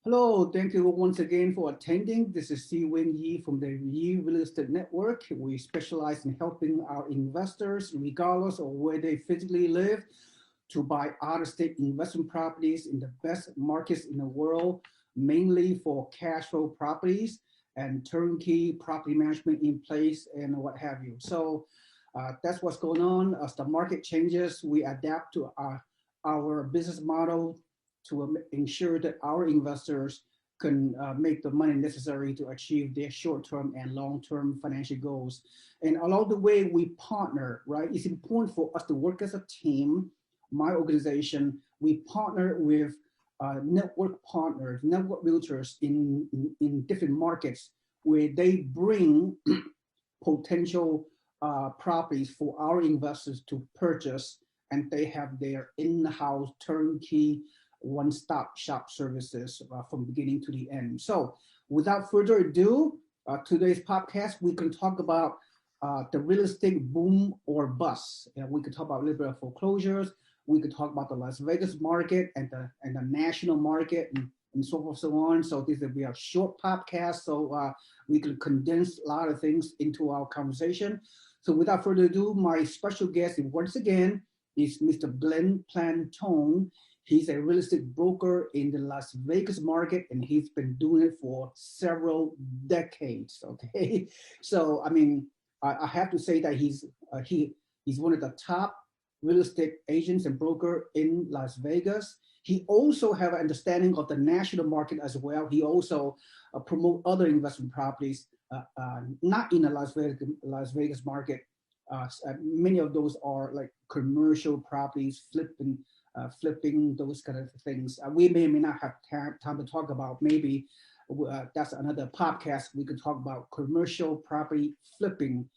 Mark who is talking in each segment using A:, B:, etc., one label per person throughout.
A: Hello, thank you once again for attending. This is SeeWing Yee from the Yee Real Estate Network. We specialize in helping our investors, regardless of where they physically live, to buy out-of-state investment properties in the best markets in the world, mainly for cash flow properties and turnkey property management in place and what have you. So that's what's going on. As the market changes, we adapt to our business model to ensure that our investors can make the money necessary to achieve their short-term and long-term financial goals. And along the way, we partner, right? It's important for us to work as a team. My organization, we partner with network partners, network realtors in different markets where they bring potential properties for our investors to purchase, and they have their in-house turnkey one-stop shop services from beginning to the end. So without further ado, today's podcast, we can talk about the real estate boom or bust. We could talk about a little bit of foreclosures. We could talk about the Las Vegas market and the national market and so forth, so on. So this will be a short podcast, so we can condense a lot of things into our conversation. So without further ado, my special guest once again is Mr. Glenn Plantone. He's a real estate broker in the Las Vegas market, and he's been doing it for several decades. Okay, so I mean, I have to say that he's one of the top real estate agents and broker in Las Vegas. He also have an understanding of the national market as well. He also promote other investment properties, not in the Las Vegas market. Many of those are like commercial properties, flipping those kind of things. We may or may not have time to talk about. Maybe that's another podcast. We could talk about commercial property flipping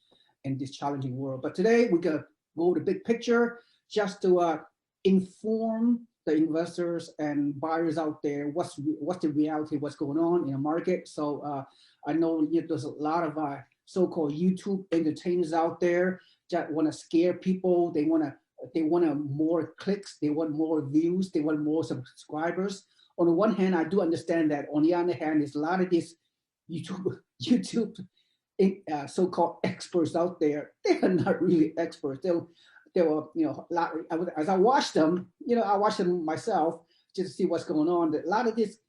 A: in this challenging world. But today we're gonna go to the big picture just to inform the investors and buyers out there what's the reality, what's going on in the market. So I know there's a lot of so-called YouTube entertainers out there that want to scare people. They want more clicks, they want more views, they want more subscribers. On the one hand, I do understand that. On the other hand, there's a lot of these YouTube so-called experts out there. They are not really experts. They were, as I watch them, I watch them myself just to see what's going on. A lot of these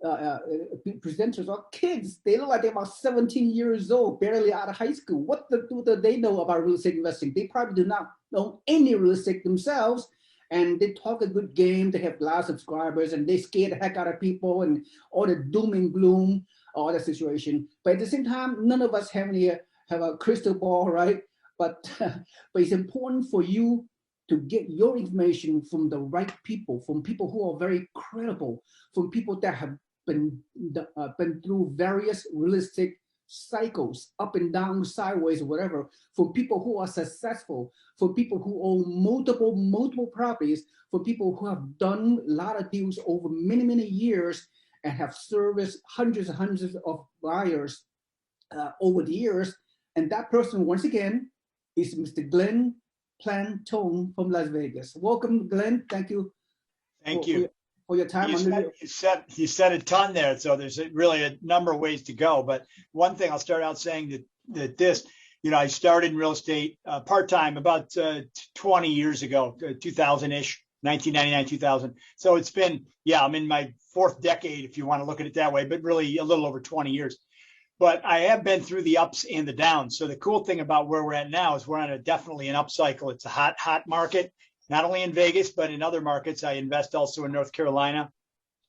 A: presenters are kids. They look like they're about 17 years old, barely out of high school. What do they know about real estate investing? They probably do not know any real estate themselves. And they talk a good game. They have a lot of subscribers, and they scare the heck out of people and all the doom and gloom, all the situation. But at the same time, none of us have a crystal ball, right? But it's important for you to get your information from the right people, from people who are very credible, from people that have been through various real estate cycles, up and down, sideways, whatever, for people who are successful, for people who own multiple properties, for people who have done a lot of deals over many years and have serviced hundreds and hundreds of buyers over the years. And that person, once again, is Mr. Glenn Plantone from Las Vegas. Welcome, Glenn. Thank you.
B: Thank you
A: for your time.
B: You said a ton there, so there's really a number of ways to go. But one thing I'll start out saying that this, I started in real estate part-time about 20 years ago, 2000-ish, 1999, 2000. So it's been, I'm in my fourth decade, if you want to look at it that way, but really a little over 20 years. But I have been through the ups and the downs. So the cool thing about where we're at now is we're on definitely an upcycle. It's a hot market, not only in Vegas, but in other markets. I invest also in North Carolina,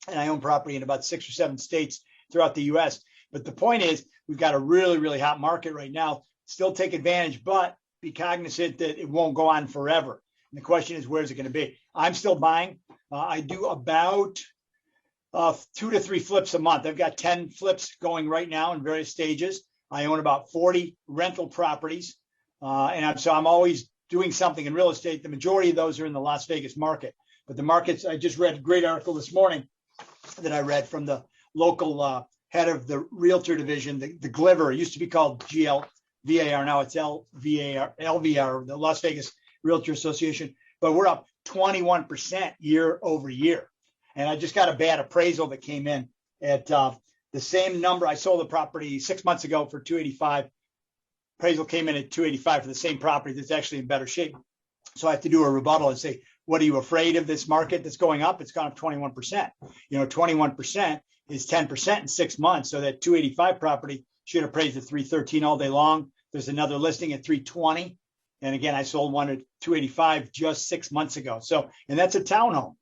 B: and I own property in about 6 or 7 states throughout the U.S. But the point is, we've got a really hot market right now. Still take advantage, but be cognizant that it won't go on forever. And the question is, where's it going to be? I'm still buying. I do about 2 to 3 flips a month. I've got 10 flips going right now in various stages. I own about 40 rental properties. So I'm always doing something in real estate. The majority of those are in the Las Vegas market. But the markets, I just read a great article this morning that I read from the local head of the realtor division, the Gliver. It used to be called GLVAR. Now it's LVR, the Las Vegas Realtor Association. But we're up 21% year over year. And I just got a bad appraisal that came in at the same number. I sold the property 6 months ago for 285. Appraisal came in at 285 for the same property that's actually in better shape. So I have to do a rebuttal and say, what are you afraid of this market that's going up? It's gone up 21%. 21% is 10% in 6 months. So that 285 property should appraise at 313 all day long. There's another listing at 320. And again, I sold one at 285 just 6 months ago. So, and that's a townhome.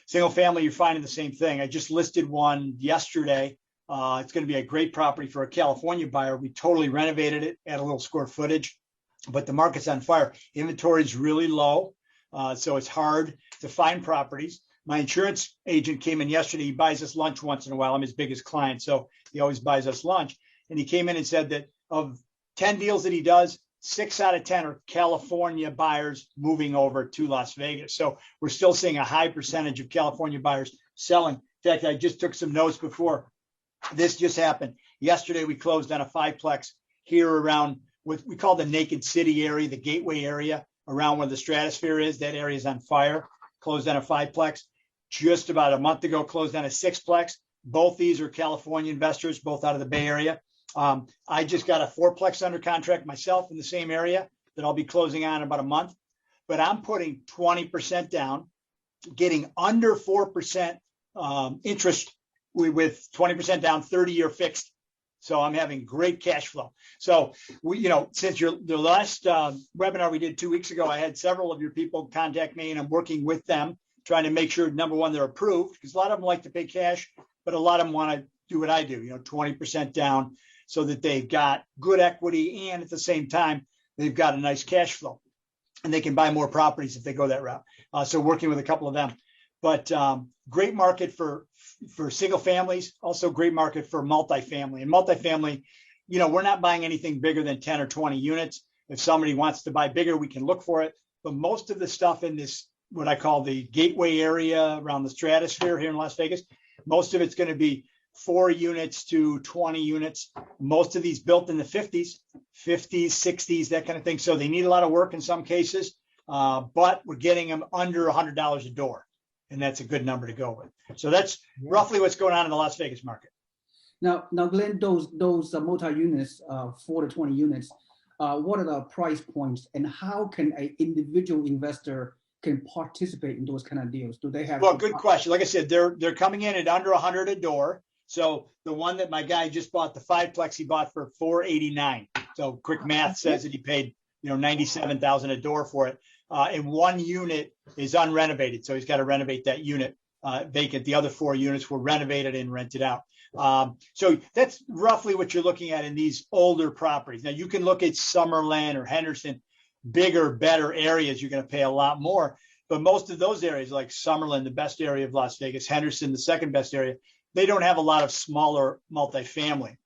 B: Single family, you're finding the same thing. I just listed one yesterday. It's going to be a great property for a California buyer. We totally renovated it, add a little square footage, but the market's on fire. Inventory is really low, so it's hard to find properties. My insurance agent came in yesterday. He buys us lunch once in a while. I'm his biggest client, so he always buys us lunch. And he came in and said that of 10 deals that he does, 6 out of 10 are California buyers moving over to Las Vegas. So we're still seeing a high percentage of California buyers selling. In fact, I just took some notes before this just happened. Yesterday, we closed on a 5-plex here around what we call the Naked City area, the Gateway area, around where the Stratosphere is. That area is on fire. Closed on a 5-plex. Just about a month ago, closed on a 6-plex. Both these are California investors, both out of the Bay Area. I just got a 4-plex under contract myself in the same area that I'll be closing on in about a month. But I'm putting 20% down, getting under 4% interest with 20% down, 30-year fixed. So I'm having great cash flow. So we, since the last webinar we did 2 weeks ago, I had several of your people contact me, and I'm working with them, trying to make sure, number one, they're approved, because a lot of them like to pay cash, but a lot of them want to do what I do, 20% down, so that they've got good equity, and at the same time, they've got a nice cash flow, and they can buy more properties if they go that route. So working with a couple of them. But great market for single families, also great market for multifamily. And multifamily, we're not buying anything bigger than 10 or 20 units. If somebody wants to buy bigger, we can look for it. But most of the stuff in this, what I call the Gateway area around the Stratosphere here in Las Vegas, most of it's going to be 4 units to 20 units. Most of these built in the 50s, 60s, that kind of thing. So they need a lot of work in some cases, but we're getting them under $100 a door. And that's a good number to go with. So that's roughly what's going on in the Las Vegas market.
A: Now, Glenn, those multi-units, 4 to 20 units, what are the price points, and how can an individual investor can participate in those kind of deals? Do they have?
B: Well, good question. Like I said, they're coming in at under 100 a door. So the one that my guy just bought, the 5-plex, he bought for $489. So quick math says that he paid $97,000 a door for it. And 1 unit is unrenovated, so he's got to renovate that unit vacant. The other 4 units were renovated and rented out. So that's roughly what you're looking at in these older properties. Now, you can look at Summerlin or Henderson, bigger, better areas. You're going to pay a lot more. But most of those areas, like Summerlin, the best area of Las Vegas, Henderson, the second best area, they don't have a lot of smaller multifamily.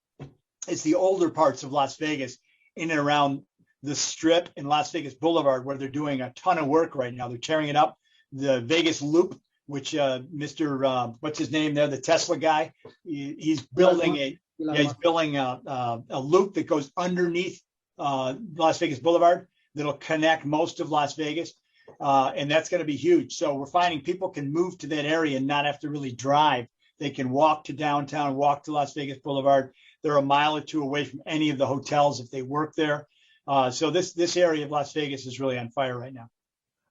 B: It's the older parts of Las Vegas in and around the Strip and Las Vegas Boulevard, where they're doing a ton of work right now. They're tearing it up. The Vegas Loop, which Mr. What's his name there, the Tesla guy, he's building a loop that goes underneath Las Vegas Boulevard that'll connect most of Las Vegas, and that's going to be huge. So we're finding people can move to that area and not have to really drive. They can walk to downtown, walk to Las Vegas Boulevard. They're a mile or 2 away from any of the hotels if they work there. So this area of Las Vegas is really on fire right now.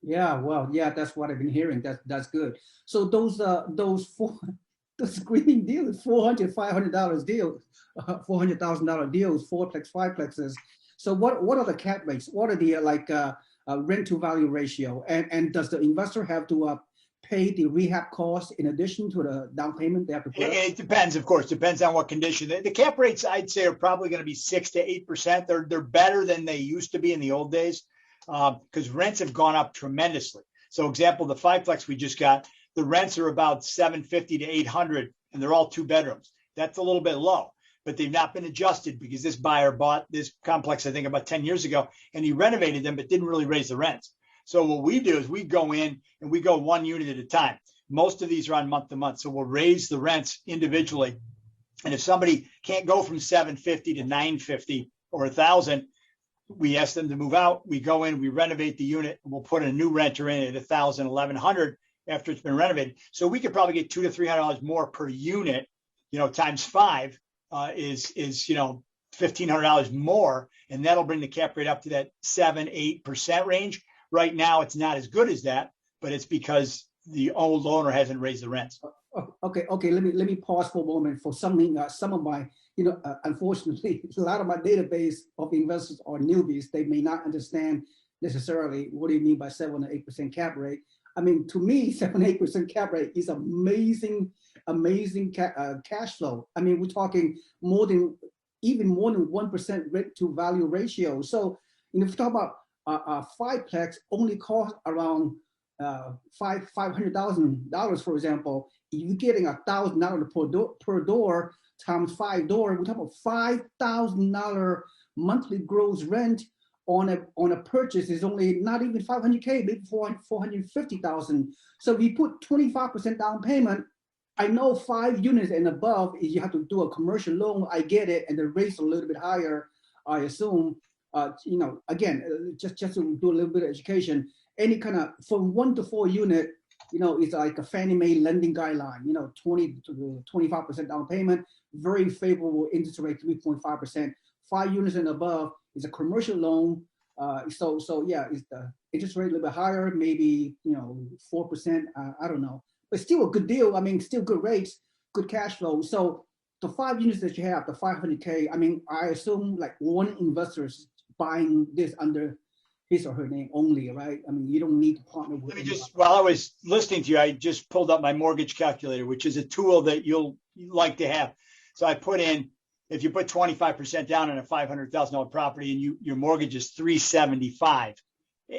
A: Yeah, well, yeah, that's what I've been hearing. That's good. So those screaming deals, $400, $500 deals, $400,000 deals, 4-plex, 5-plexes. So what are the cap rates? What are the rent to value ratio? And does the investor have to pay the rehab costs in addition to the down payment they have to put?
B: It depends, of course. Depends on what condition. The cap rates, I'd say, are probably going to be 6 to 8%. They're better than they used to be in the old days because rents have gone up tremendously. So, example, the 5-plex we just got, the rents are about $750 to $800, and they're all 2 bedrooms. That's a little bit low, but they've not been adjusted because this buyer bought this complex, I think, about 10 years ago, and he renovated them, but didn't really raise the rents. So what we do is we go in and we go 1 unit at a time. Most of these are on month to month. So we'll raise the rents individually. And if somebody can't go from $750 to $950 or $1,000, we ask them to move out. We go in, we renovate the unit, and we'll put a new renter in at $1,000, $1,100 after it's been renovated. So we could probably get $200 to $300 more per unit times 5 is $1,500 more, and that'll bring the cap rate up to that 7-8% range. Right now, it's not as good as that, but it's because the old owner hasn't raised the rents.
A: Okay. Let me pause for a moment. For some of my, unfortunately, a lot of my database of investors are newbies. They may not understand necessarily what do you mean by 7 or 8% cap rate. I mean, to me, 7-8% cap rate is amazing cash flow. I mean, we're talking even more than 1% rent to value ratio. So, if you talk about a fiveplex only cost around $500,000, for example, you're getting $1,000 per door times 5 doors. We're talking about $5,000 monthly gross rent on a purchase is only not even $500K, maybe $450,000. So if you put 25% down payment, I know 5 units and above, you have to do a commercial loan. I get it, and the rates are a little bit higher, I assume. Again, just to do a little bit of education, any kind of from 1 to 4 unit, it's like a Fannie Mae lending guideline. 20 to 25% down payment, very favorable interest rate, 3.5%. 5 units and above is a commercial loan. So yeah, is the interest rate a little bit higher, maybe 4%. I don't know, but still a good deal. I mean, still good rates, good cash flow. So the 5 units that you have, the 500K. I mean, I assume like one investor is buying this under his or her name only, right? I mean, you don't need to partner with.
B: While I was listening to you, I just pulled up my mortgage calculator, which is a tool that you'll like to have. So I put in, if you put 25% down on a $500,000 property and your mortgage is $375,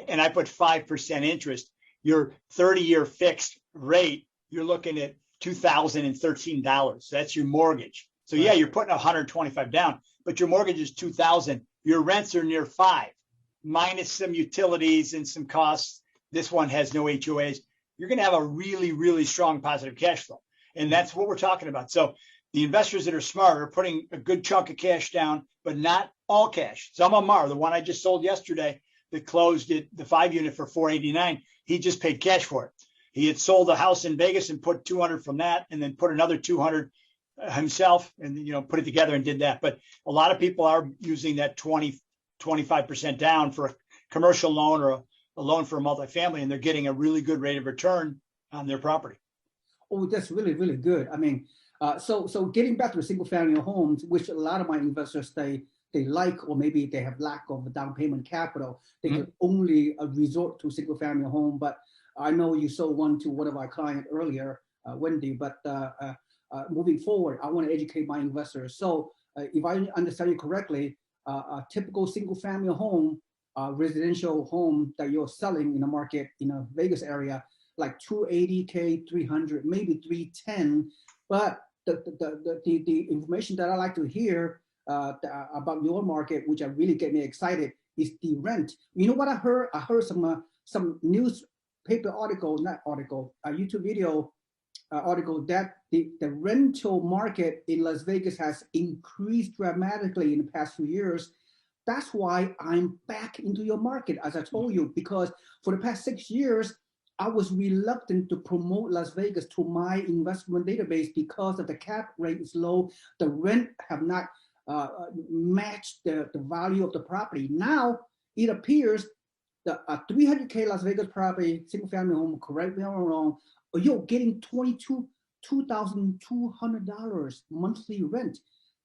B: and I put 5% interest, your 30-year fixed rate, you're looking at $2,013. That's your mortgage. So yeah, you're putting $125 down, but your mortgage is $2,000. Your rents are near $5, minus some utilities and some costs. This one has no HOAs. You're going to have a really, really strong positive cash flow. And that's what we're talking about. So the investors that are smart are putting a good chunk of cash down, but not all cash. Some of them are. The one I just sold yesterday that closed at the 5 unit for $489, he just paid cash for it. He had sold a house in Vegas and put $200 from that, and then put another $200 himself, and put it together and did that. But a lot of people are using that 25% down for a commercial loan or a loan for a multifamily, and they're getting a really good rate of return on their property.
A: Oh, that's really, really good. I mean, so getting back to the single family homes, which a lot of my investors they like, or maybe they have lack of down payment capital, they can only resort to single family home. But I know you sold one to one of our clients earlier, Wendy, but moving forward, I want to educate my investors. So if I understand you correctly, a typical single family home, residential home that you're selling in the market in a Vegas area, like $280K, $300, maybe $310. But the information that I like to hear about your market, which really get me excited, is the rent. You know what I heard? I heard some newspaper article, not article, a YouTube video article that the rental market in Las Vegas has increased dramatically in the past few years. That's why I'm back into your market, as I told you, because for the past 6 years, I was reluctant to promote Las Vegas to my investment database because of the cap rate is low. The rent have not matched the value of the property. Now it appears that a 300K Las Vegas property, single family home, correct me if I'm wrong, you're getting $2,200 monthly rent.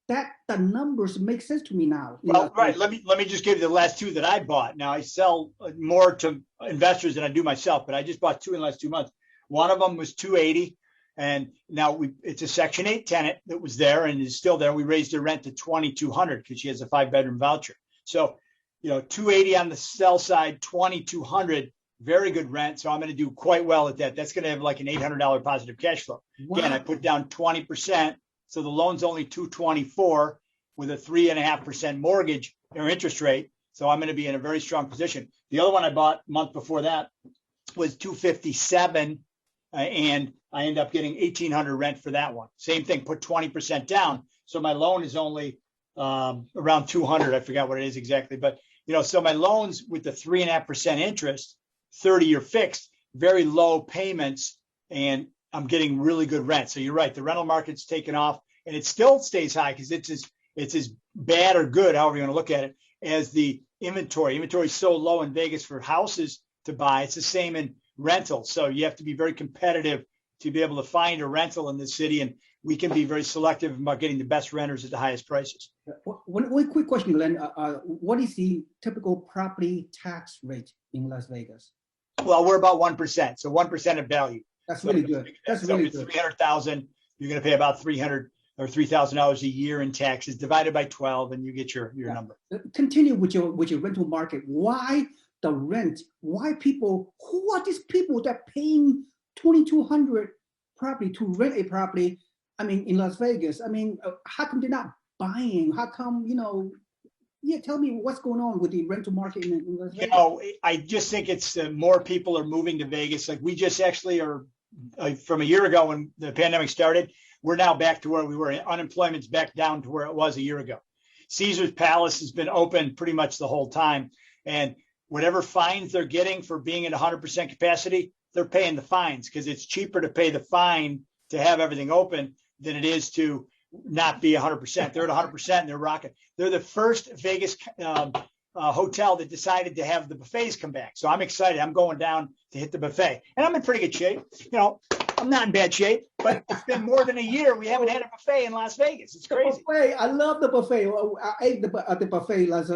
A: That the numbers make sense to me now.
B: Well, right. Let me just give you the last 2 that I bought. Now I sell more to investors than I do myself, but I just bought 2 in the last 2 months. One of them was $280, and now it's a Section 8 tenant that was there and is still there. We raised the rent to $2,200 because she has a 5-bedroom voucher. So, $280 on the sell side, $2,200, very good rent. So I'm going to do quite well at that. That's going to have like an $800 positive cash flow. Wow. Again, I put down 20%. So the loan's only $224 with a 3.5% mortgage or interest rate. So I'm going to be in a very strong position. The other one I bought a month before that was $257, and I end up getting $1,800 rent for that one. Same thing, put 20% down. So my loan is only around $200. I forgot what it is exactly, but so my loans with the 3.5% interest, 30-year fixed, very low payments, and I'm getting really good rent. So you're right. The rental market's taken off. and it still stays high because it's as bad or good, however you want to look at it, as the inventory. Inventory is so low in Vegas for houses to buy. It's the same in rentals. So you have to be very competitive to be able to find a rental in this city, and we can be very selective about getting the best renters at the highest prices.
A: One quick question, Glenn. What is the typical property tax rate in Las Vegas?
B: Well, we're about 1%, so 1% of value.
A: That's really good. That's really good.
B: 300,000, you're going to pay about $300 or $3,000 a year in taxes, divided by 12, and you get your number.
A: Continue with your rental market. Why the rent? Why people? Who are these people that are paying $2,200 property to rent a property? I mean, in Las Vegas. I mean, how come they're not buying? How come, Yeah, tell me what's going on with the rental market in Las Vegas.
B: I just think it's more people are moving to Vegas. Like we just actually are from a year ago when the pandemic started, we're now back to where we were. Unemployment's back down to where it was a year ago. Caesar's Palace has been open pretty much the whole time. And whatever fines they're getting for being at 100% capacity, they're paying the fines because it's cheaper to pay the fine to have everything open than it is to not be 100%. They're at 100% and they're rocking. They're the first Vegas hotel that decided to have the buffets come back. So I'm excited. I'm going down to hit the buffet, and I'm in pretty good shape. I'm not in bad shape, but it's been more than a year. We haven't had a buffet in Las Vegas. It's crazy.
A: Buffet. I love the buffet. I ate at the buffet Las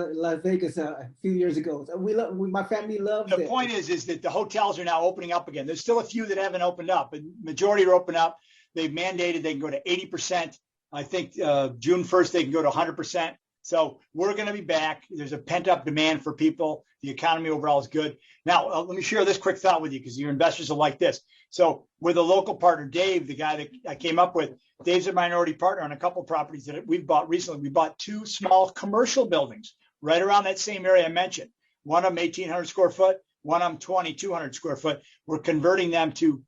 A: Vegas a few years ago. My family loves it.
B: The point is that the hotels are now opening up again. There's still a few that haven't opened up, but majority are open up. They've mandated they can go to 80%. I think June 1st, they can go to 100%. So we're going to be back. There's a pent-up demand for people. The economy overall is good. Now, let me share this quick thought with you because your investors will like this. So with a local partner, Dave, the guy that I came up with, Dave's a minority partner on a couple of properties that we've bought recently. We bought 2 small commercial buildings right around that same area I mentioned. One of them 1,800 square foot, one of them 2,200 square foot. We're converting them to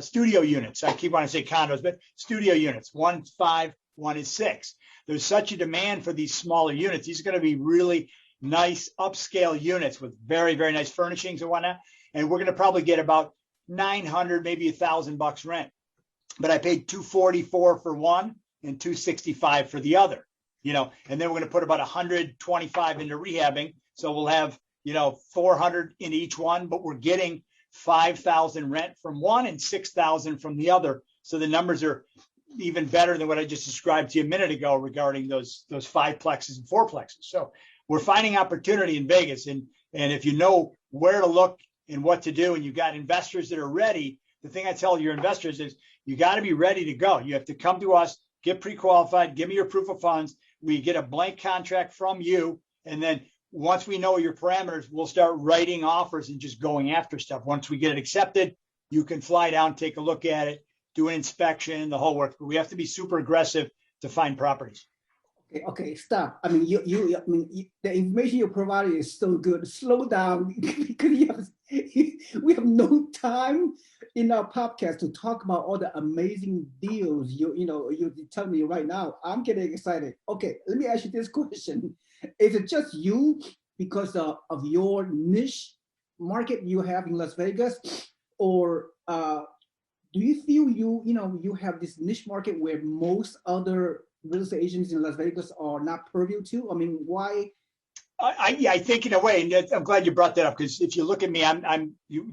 B: studio units. I keep wanting to say condos, but studio units. One's 5, one is 6. There's such a demand for these smaller units. These are going to be really nice upscale units with very, very nice furnishings and whatnot. And we're going to probably get about $900, maybe $1,000 rent. But I paid $244 for one and $265 for the other, and then we're going to put about $125 into rehabbing. So we'll have, $400 in each one, but we're getting $5,000 rent from one and $6,000 from the other. So the numbers are even better than what I just described to you a minute ago regarding those 5-plexes and 4-plexes. So we're finding opportunity in Vegas. And if you know where to look and what to do, and you've got investors that are ready, the thing I tell your investors is you got to be ready to go. You have to come to us, get pre-qualified, give me your proof of funds. We get a blank contract from you. And then once we know your parameters, we'll start writing offers and just going after stuff. Once we get it accepted, you can fly down, take a look at it, do an inspection, the whole work. But we have to be super aggressive to find properties.
A: Okay, stop. I mean, the information you're providing is so good. Slow down because we have no time in our podcast to talk about all the amazing deals you tell me right now. I'm getting excited. Okay, let me ask you this question: is it just you because of your niche market you have in Las Vegas, or do you feel you have this niche market where most other real estate agents in Las Vegas are not purview to? I mean, why?
B: I think in a way, and I'm glad you brought that up, because if you look at me,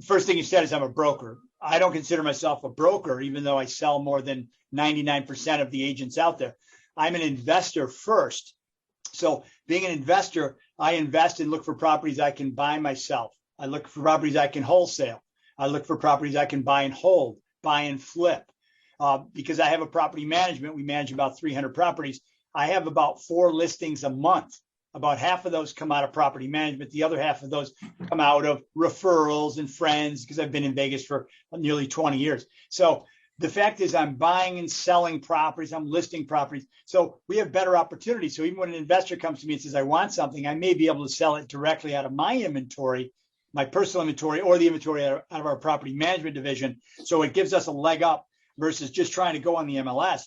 B: first thing you said is I'm a broker. I don't consider myself a broker, even though I sell more than 99% of the agents out there. I'm an investor first. So being an investor, I invest and look for properties I can buy myself. I look for properties I can wholesale. I look for properties I can buy and hold, buy and flip. Because I have a property management, we manage about 300 properties. I have about 4 listings a month. About half of those come out of property management. The other half of those come out of referrals and friends, because I've been in Vegas for nearly 20 years. So the fact is I'm buying and selling properties. I'm listing properties. So we have better opportunities. So even when an investor comes to me and says, I want something, I may be able to sell it directly out of my inventory, my personal inventory, or the inventory out of our property management division. So it gives us a leg up versus just trying to go on the MLS.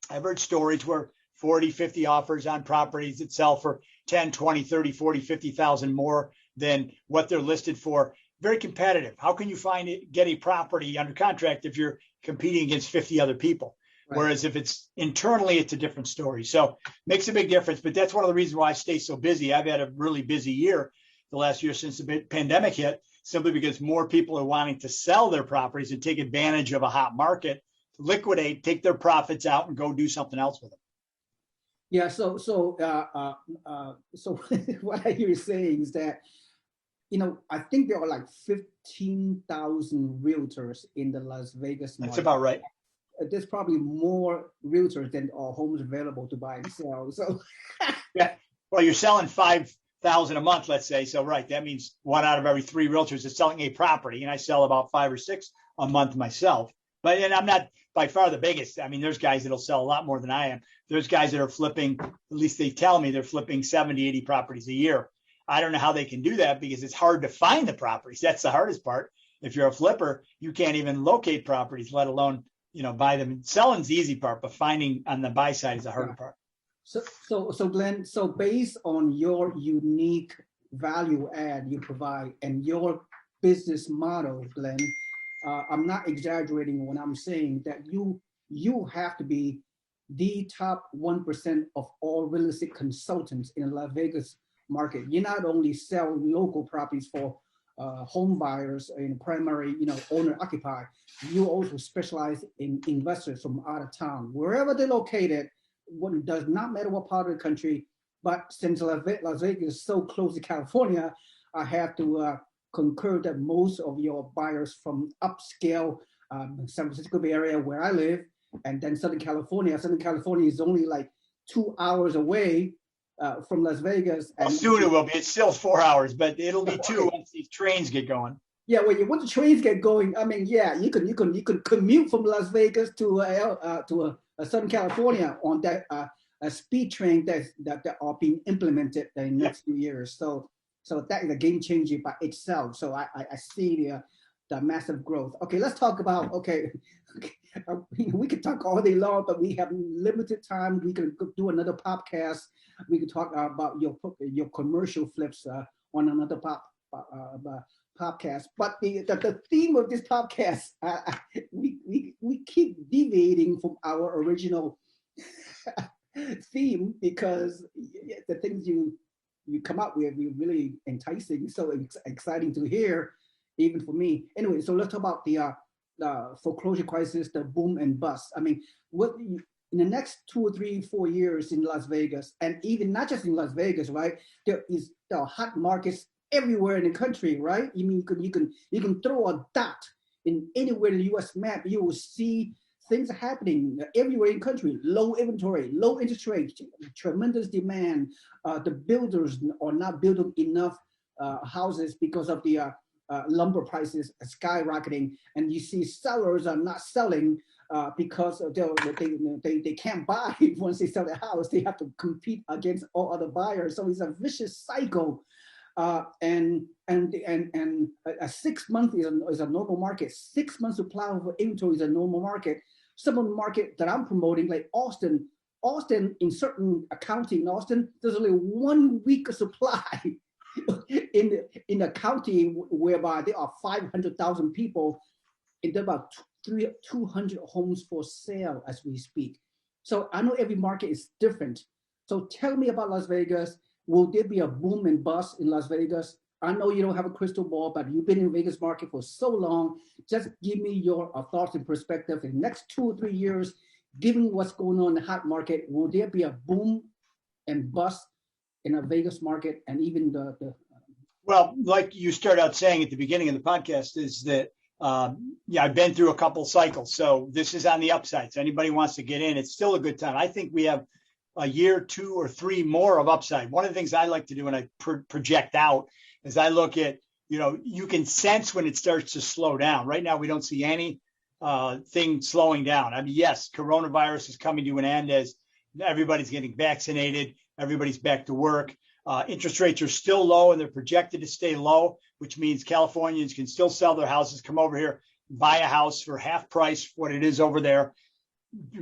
B: I've heard stories where 40, 50 offers on properties that sell for 10, 20, 30, 40, 50,000 more than what they're listed for. Very competitive. How can you get a property under contract if you're competing against 50 other people?
A: Right.
B: Whereas if it's internally, it's a different story. So makes a big difference. But that's one of the reasons why I stay so busy. I've had a really busy year the last year since the pandemic hit, simply because more people are wanting to sell their properties and take advantage of a hot market, liquidate, take their profits out, and go do something else with them.
A: Yeah. So what I hear you saying is that, I think there are like 15,000 realtors in the Las Vegas market.
B: That's about right.
A: There's probably more realtors than are homes available to buy and sell. So
B: yeah. Well, you're selling 5,000 a month, let's say. So right, that means 1 out of every 3 realtors is selling a property, and I sell about 5 or 6 a month myself. But and I'm not by far the biggest. I mean, there's guys that'll sell a lot more than I am. There's guys that are flipping, at least they tell me they're flipping 70, 80 properties a year. I don't know how they can do that because it's hard to find the properties. That's the hardest part. If you're a flipper, you can't even locate properties, let alone buy them. Selling's the easy part, but finding on the buy side is the harder part.
A: So Glenn, so based on your unique value add you provide and your business model, Glenn, I'm not exaggerating when I'm saying that you have to be the top 1% of all real estate consultants in the Las Vegas market. You not only sell local properties for home buyers in primary, owner occupied, you also specialize in investors from out of town, wherever they're located. What does not matter what part of the country, but since Las Vegas is so close to California, I have to concur that most of your buyers from upscale San Francisco Bay Area where I live, and then Southern California. Southern California is only like 2 hours away from Las Vegas.
B: Well, soon it will be. It's still 4 hours, but it'll be 2 once these trains get going.
A: Yeah, when the trains get going, I mean, yeah, you can commute from Las Vegas to Southern California on that a speed train that are being implemented in the next few years. So that is a game changer by itself. So I see the massive growth. Okay, let's talk about we could talk all day long, but we have limited time. We can do another podcast. We could talk about your commercial flips on another podcast. But the theme of this podcast, we keep deviating from our original theme because the things you come up with are really enticing, so exciting to hear, even for me. Anyway, so let's talk about the foreclosure crisis, the boom and bust. I mean, in the next 2 or 3, 4 years in Las Vegas, and even not just in Las Vegas, right? There are hot markets everywhere in the country, right? You mean you can throw a dot in anywhere in the U.S. map, you will see things happening everywhere in the country. Low inventory, low interest rates, tremendous demand. The builders are not building enough houses because of the lumber prices skyrocketing, and you see sellers are not selling because they can't buy. Once they sell their house, they have to compete against all other buyers. So it's a vicious cycle. And a 6 month is a normal market. 6 months supply of inventory is a normal market. Some of the market that I'm promoting, like Austin, in certain county in Austin, there's only 1 week of supply in a county whereby there are 500,000 people, and there are about 200 homes for sale as we speak. So I know every market is different. So tell me about Las Vegas. Will there be a boom and bust in Las Vegas? I know you don't have a crystal ball, but you've been in the Vegas market for so long. Just give me your thoughts and perspective. In the next 2 or 3 years, given what's going on in the hot market, will there be a boom and bust in a Vegas market? And even
B: Well, like you started out saying at the beginning of the podcast, is that I've been through a couple cycles. So this is on the upside. So anybody wants to get in, it's still a good time. I think we have a year, 2 or 3 more of upside. One of the things I like to do when I project out is I look at, you can sense when it starts to slow down. Right now, we don't see any thing slowing down. I mean, yes, coronavirus is coming to an end as everybody's getting vaccinated, everybody's back to work. Interest rates are still low and they're projected to stay low, which means Californians can still sell their houses, come over here, buy a house for half price what it is over there,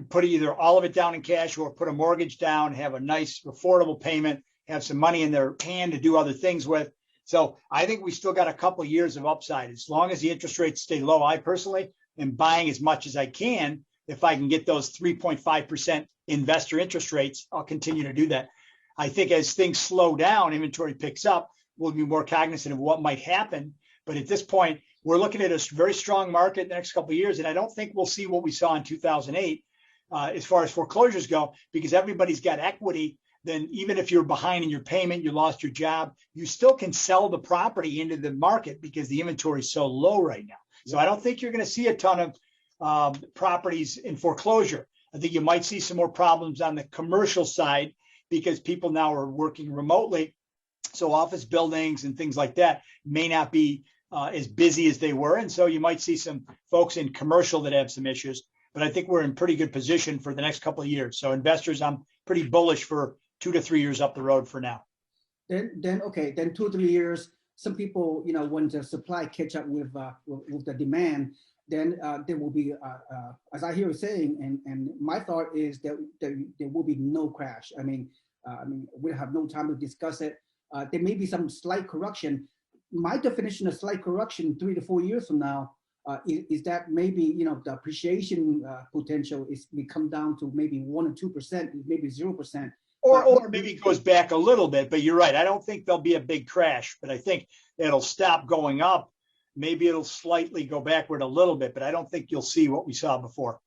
B: put either all of it down in cash or put a mortgage down, have a nice affordable payment, have some money in their hand to do other things with. So I think we still got a couple of years of upside. As long as the interest rates stay low, I personally am buying as much as I can if I can get those 3.5% investor interest rates, I'll continue to do that. I think as things slow down, inventory picks up, we'll be more cognizant of what might happen. But at this point, we're looking at a very strong market in the next couple of years. And I don't think we'll see what we saw in 2008 as far as foreclosures go, because everybody's got equity. Then even if you're behind in your payment, you lost your job, you still can sell the property into the market because the inventory is so low right now. So I don't think you're going to see a ton of properties in foreclosure. I think you might see some more problems on the commercial side because people now are working remotely. So office buildings and things like that may not be as busy as they were. And so you might see some folks in commercial that have some issues. But I think we're in pretty good position for the next couple of years. So investors, I'm pretty bullish for 2 to 3 years up the road for now.
A: Then 2 or 3 years, some people, when the supply catch up with the demand, then there will be, as I hear you saying, and my thought is that there will be no crash. I mean, we'll have no time to discuss it. There may be some slight correction. My definition of slight correction 3 to 4 years from now is that maybe the appreciation potential will come down to maybe 1 or 2%, maybe 0%.
B: Or maybe it goes back a little bit, but you're right. I don't think there'll be a big crash, but I think it'll stop going up. Maybe it'll slightly go backward a little bit, but I don't think you'll see what we saw before.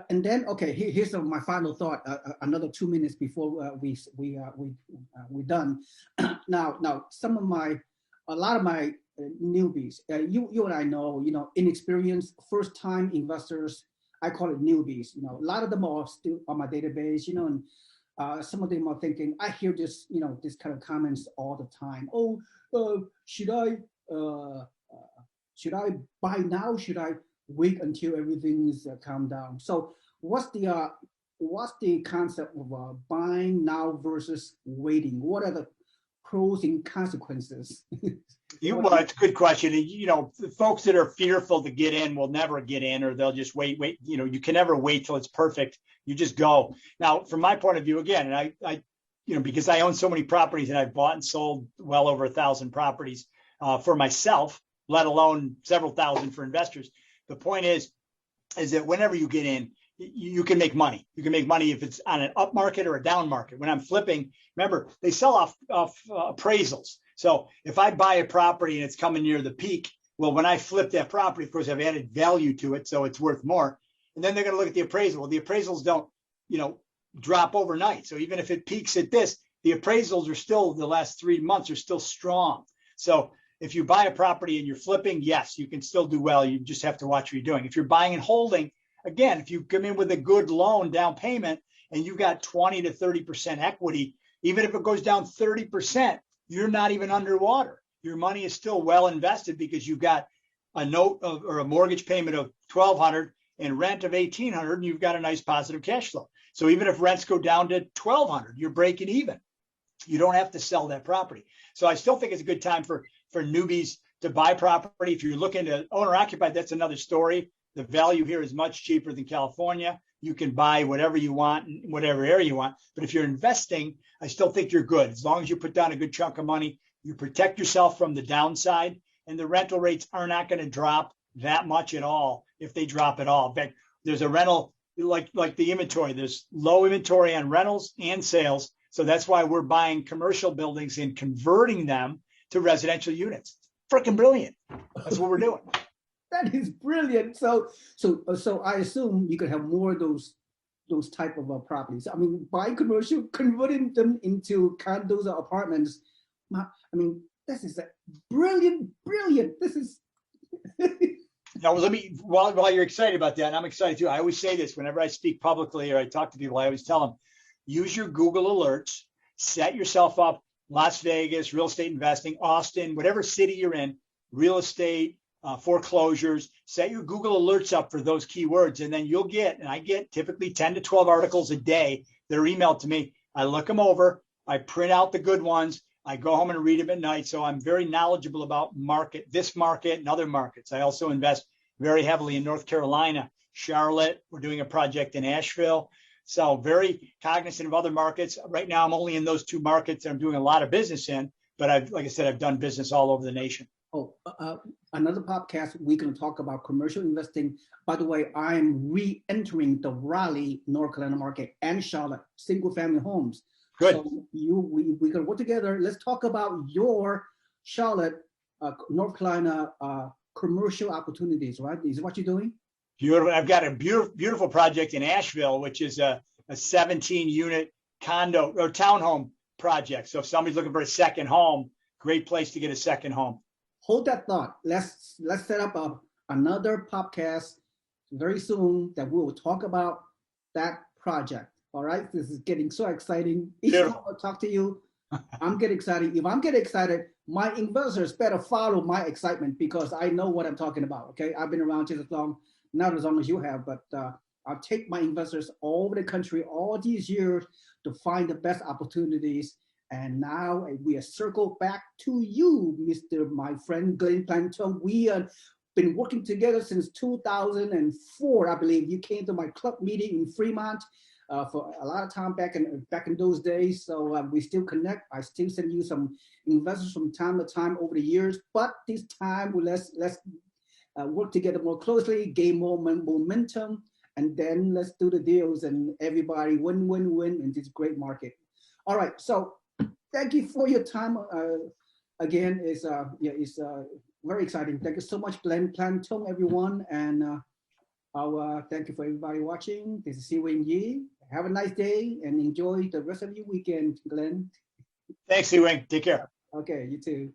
A: And then, okay, here's my final thought. Another 2 minutes before we're done. Now, a lot of my newbies, you and I know, inexperienced, first-time investors. I call it newbies. A lot of them are still on my database. And some of them are thinking, I hear this, this kind of comments all the time. Oh, should I buy now? Should I wait until everything's calmed down? So what's the concept of buying now versus waiting? What are the pros and consequences?
B: Well, it's a good question. The folks that are fearful to get in will never get in, or they'll just wait. You can never wait till it's perfect. You just go. Now, from my point of view, again, and I because I own so many properties and I've bought and sold well over 1,000 properties for myself, let alone several thousand for investors. The point is that whenever you get in, you can make money. You can make money if it's on an up market or a down market. When I'm flipping, remember, they sell off appraisals. So if I buy a property and it's coming near the peak, well, when I flip that property, of course, I've added value to it, so it's worth more. And then they're going to look at the appraisal. Well, the appraisals don't, drop overnight. So even if it peaks at this, the appraisals are still, the last 3 months are still strong. So if you buy a property and you're flipping, yes, you can still do well. You just have to watch what you're doing. If you're buying and holding, again, if you come in with a good loan down payment and you've got 20 to 30% equity, even if it goes down 30%, you're not even underwater. Your money is still well invested because you've got a note or a mortgage payment of $1,200 and rent of $1,800, and you've got a nice positive cash flow. So even if rents go down to $1,200, you're breaking even. You don't have to sell that property. So I still think it's a good time for newbies to buy property. If you're looking to owner occupied, that's another story. The value here is much cheaper than California. You can buy whatever you want in whatever area you want. But if you're investing, I still think you're good. As long as you put down a good chunk of money, you protect yourself from the downside, and the rental rates are not going to drop that much at all if they drop at all. In fact, there's a rental like the inventory. There's low inventory on rentals and sales. So that's why we're buying commercial buildings and converting them to residential units. Freaking brilliant. That's what we're doing.
A: That is brilliant. So I assume you could have more of those type of properties. I mean, buying commercial, converting them into condos or apartments. I mean, this is brilliant. This is.
B: Now, while you're excited about that, and I'm excited too. I always say this whenever I speak publicly or I talk to people. I always tell them, use your Google alerts, set yourself up. Las Vegas, real estate investing, Austin, whatever city you're in, real estate, foreclosures, set your Google alerts up for those keywords. And then you'll get, and I get typically 10 to 12 articles a day that are emailed to me. I look them over. I print out the good ones. I go home and read them at night. So I'm very knowledgeable about this market and other markets. I also invest very heavily in North Carolina, Charlotte. We're doing a project in Asheville. So very cognizant of other markets. Right now, I'm only in those 2 markets that I'm doing a lot of business in. But like I said, I've done business all over the nation.
A: Oh, another podcast, we're going to talk about commercial investing. By the way, I'm re-entering the Raleigh, North Carolina market and Charlotte, single family homes.
B: Good.
A: So we can work together. Let's talk about your Charlotte, North Carolina commercial opportunities, right? Is what you're doing?
B: Beautiful. I've got a beautiful project in Asheville, which is a 17 unit condo or townhome project. So if somebody's looking for a second home, great place to get a second home.
A: Hold that thought. Let's set up another podcast very soon that we will talk about that project. All right. This is getting so exciting. Each time I talk to you, I'm getting excited. If I'm getting excited, my investors better follow my excitement because I know what I'm talking about. Okay. I've been around just as long, not as long as you have, but I'll take my investors all over the country all these years to find the best opportunities. And now we are circled back to you, Mr. My friend Glenn Planton. We have been working together since 2004, I believe. You came to my club meeting in Fremont for a lot of time back in those days. So we still connect. I still send you some investors from time to time over the years. But this time, let's work together more closely, gain more momentum, and then let's do the deals and everybody win in this great market. All right, so thank you for your time. Again, it's very exciting. Thank you so much, Glenn Planton, everyone, and I'll thank you for everybody watching. This is SeeWing Yee. Have a nice day and enjoy the rest of your weekend, Glenn.
B: Thanks, SeeWing. Take care.
A: Okay, you too.